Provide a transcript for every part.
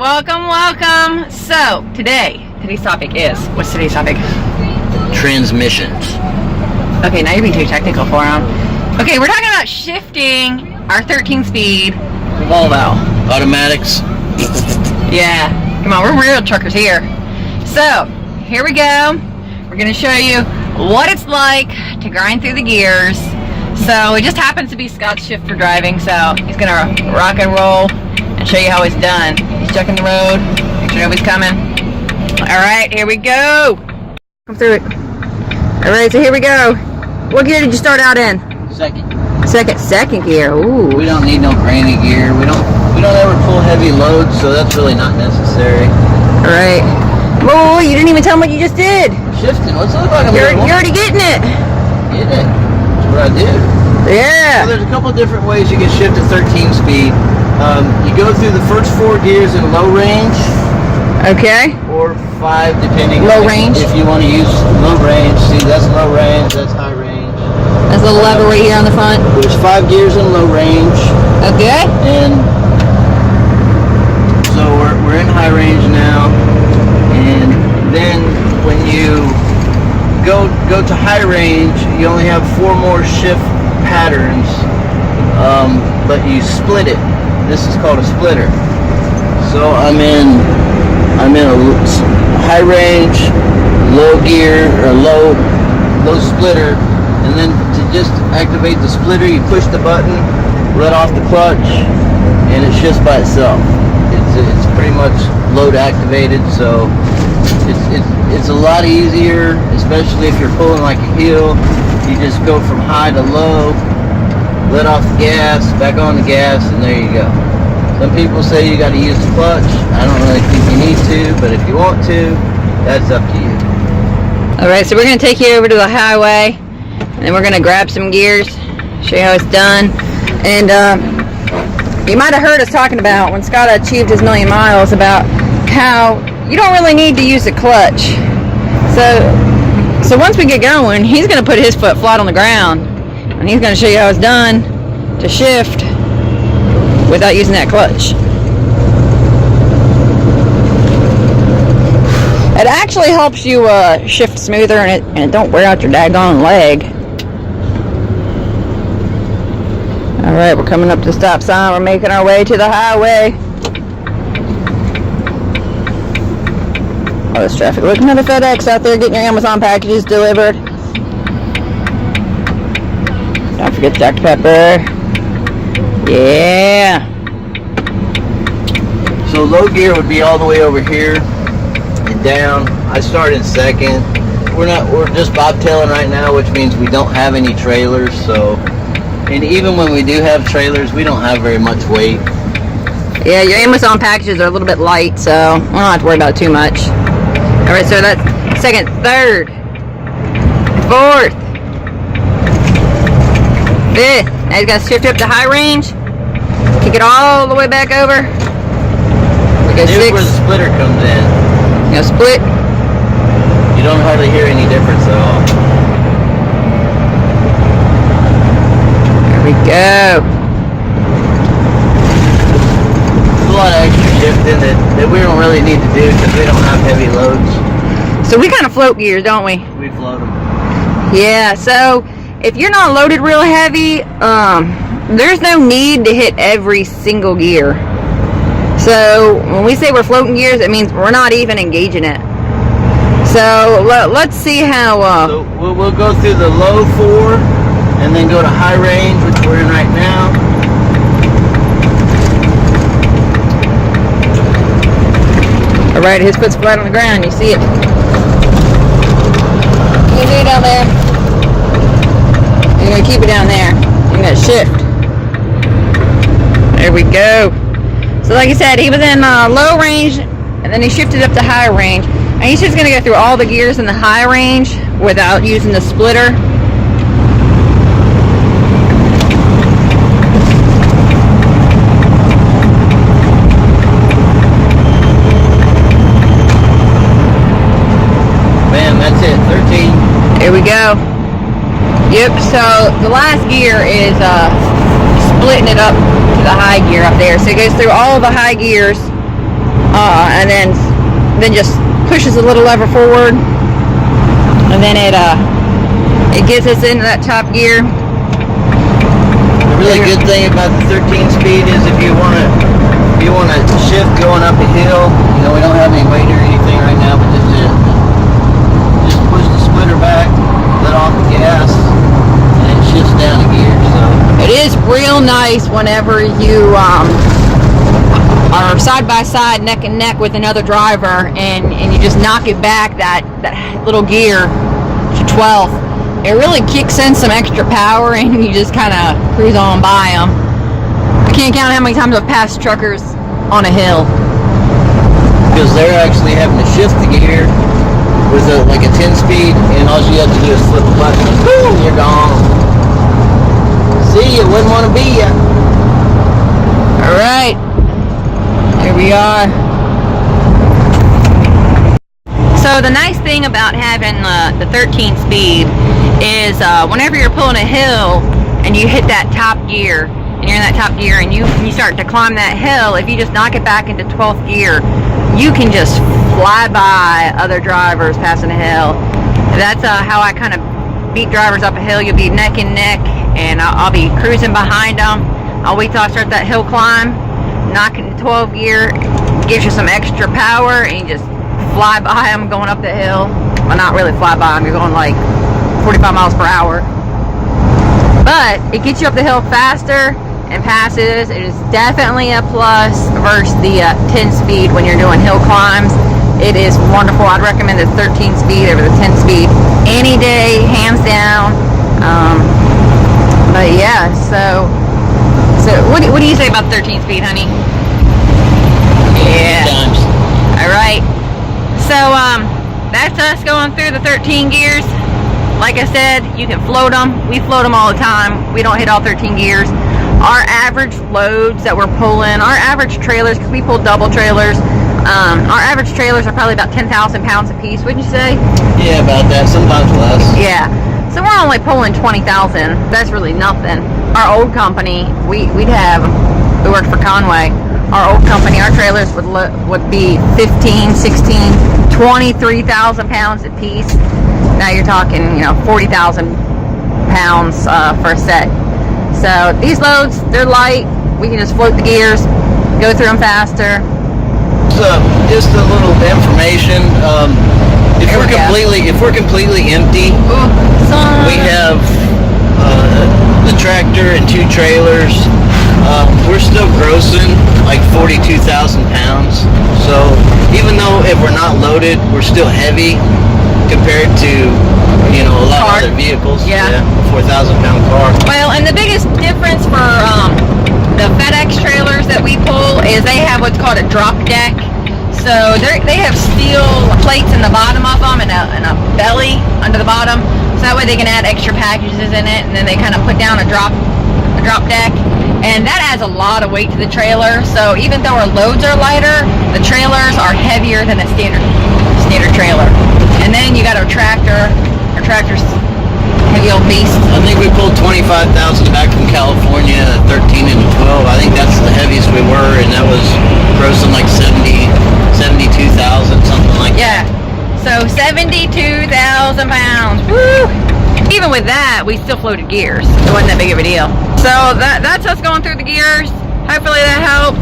welcome. So today's topic is, what's today's topic? Transmissions. Okay, now you're being too technical for them. Okay, we're talking about shifting our 13-speed Volvo. Automatics. Yeah, come on, we're real truckers here. So here we go. We're gonna show you what it's like to grind through the gears. So it just happens to be Scott's shift for driving, so he's gonna rock and roll and show you how it's done. He's checking the road, make sure nobody's coming. Alright, here we go. Come through it. Alright, so here we go. What gear did you start out in? Second gear. Ooh. We don't need no granny gear. We don't ever pull heavy loads, so that's really not necessary. Alright. Oh, you didn't even tell me what you just did. Shifting. What's it look like? You're already getting it. Getting it. That's what I do. Yeah. So there's a couple different ways you can shift to 13 speed. You go through the first 4 gears in low range. Okay. Or 5 depending low on range. If you want to use low range. See, that's low range, that's high range. There's a little lever right here on the front. There's 5 gears in low range. Okay. And so we're in high range now. And then when you go to high range, you only have 4 more shift patterns, but you split it. This is called a splitter. So I'm in a high range, low gear, or low splitter, and then to just activate the splitter, you push the button, let off the clutch, and it shifts by itself. It's pretty much load activated, so it's a lot easier, especially if you're pulling like a hill. You just go from high to low, let off the gas, back on the gas, and there you go. Some people say you got to use the clutch. I don't really think you need to, but if you want to, that's up to you. Alright, so we're going to take you over to the highway, and then we're going to grab some gears, show you how it's done. And you might have heard us talking about, when Scott achieved his 1,000,000 miles, about how you don't really need to use the clutch. So once we get going, he's going to put his foot flat on the ground, and he's going to show you how it's done to shift without using that clutch. It actually helps you shift smoother, and it don't wear out your daggone leg. Alright, we're coming up to the stop sign. We're making our way to the highway. Oh, there's traffic. Look, another FedEx out there getting your Amazon packages delivered. Don't forget the Dr. Pepper. Yeah. So low gear would be all the way over here and down. I started second. We're just bobtailing right now, which means we don't have any trailers. So, and even when we do have trailers, we don't have very much weight. Yeah, your Amazon packages are a little bit light, so we don't have to worry about it too much. All right, so that's second, third, fourth, fifth. Now you got to shift up to high range. Kick it all the way back over. We go Here's 6. where the splitter comes in. You know, split. You don't hardly hear any difference at all. There we go. There's a lot of extra shifting that we don't really need to do because we don't have heavy loads. So we kind of float gears, don't we? We float them. Yeah, so if you're not loaded real heavy, there's no need to hit every single gear. So when we say we're floating gears, it means we're not even engaging it. So let's see how... So we'll go through the low 4 and then go to high range, which we're in right now. Alright, his foot's flat on the ground, you see it. You do it down there. You're going to keep it down there. You're going to shift. There we go. So like I said, he was in low range, and then he shifted up to high range. And he's just going to go through all the gears in the high range without using the splitter. Bam, that's it, 13. Here we go. Yep, so the last gear is splitting it up to the high gear up there. So it goes through all the high gears and then just pushes a little lever forward, and then it gets us into that top gear. The really good thing about the 13-speed is if you want to shift going up a hill, you know, we don't have any weight or anything right now, but just push the splitter back, let off the gas, and it shifts down a gear. So it is real nice whenever you are side by side, neck and neck with another driver, and you just knock it back that little gear to 12th. It really kicks in some extra power, and you just kind of cruise on by them. I can't count how many times I've passed truckers on a hill. Because they're actually having to shift the gear with like a 10-speed, and all you have to do is flip a button, and boom, you're gone. See, you wouldn't want to be ya. All right, here we are. So the nice thing about having the 13-speed is whenever you're pulling a hill and you hit that top gear, and you're in that top gear, and you start to climb that hill, if you just knock it back into 12th gear, you can just fly by other drivers passing a hill. That's how I kind of beat drivers up a hill. You'll be neck and neck, and I'll be cruising behind them. I'll wait till I start that hill climb, knock it into 12th gear, gives you some extra power, and you just fly by them going up the hill. Well, not really fly by them, you're going like 45 miles per hour. But it gets you up the hill faster and passes. It is definitely a plus versus the 10-speed when you're doing hill climbs. It is wonderful. I'd recommend the 13-speed over the 10-speed any day, hands down. But yeah, so what do you say about 13-speed, honey? Yeah. Times. All right. So that's us going through the 13 gears. Like I said, you can float them. We float them all the time. We don't hit all 13 gears. Our average loads that we're pulling, our average trailers, because we pull double trailers, our average trailers are probably about 10,000 pounds a piece, wouldn't you say? Yeah, about that. Sometimes less. Yeah. So we're only pulling 20,000. That's really nothing. Our old company, we worked for Conway. Our old company, our trailers would be 15, 16, 23,000 pounds a piece. Now you're talking, 40,000 pounds for a set. So these loads, they're light. We can just float the gears, go through them faster. So just a little information. If we're completely empty, we have the tractor and 2 trailers. We're still grossing like 42,000 pounds. So even though if we're not loaded, we're still heavy compared to a lot of other vehicles. Yeah. 4,000 pound car. Well, and the biggest difference for the FedEx trailers that we pull is they have what's called a drop deck. So they have steel plates in the bottom of them and a belly under the bottom. So that way they can add extra packages in it, and then they kind of put down a drop deck. And that adds a lot of weight to the trailer. So even though our loads are lighter, the trailers are heavier than a standard trailer. And then you got our tractor. Our tractor's heavy old beast. I think we pulled 25,000 back from California, 13 and 12. I think that's the heaviest we were, and that was grossing like 72,000, something like that. Yeah. So 72,000 pounds. Woo! Even with that, we still floated gears. It wasn't that big of a deal. So that's us going through the gears. Hopefully that helped.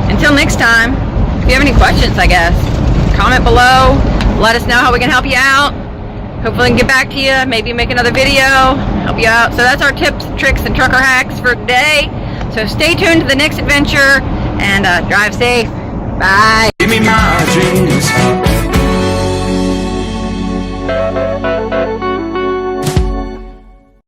Until next time, if you have any questions, I guess, comment below. Let us know how we can help you out. Hopefully we can get back to you, maybe make another video, help you out. So that's our tips, tricks, and trucker hacks for today. So stay tuned to the next adventure, and drive safe. Bye. Give me my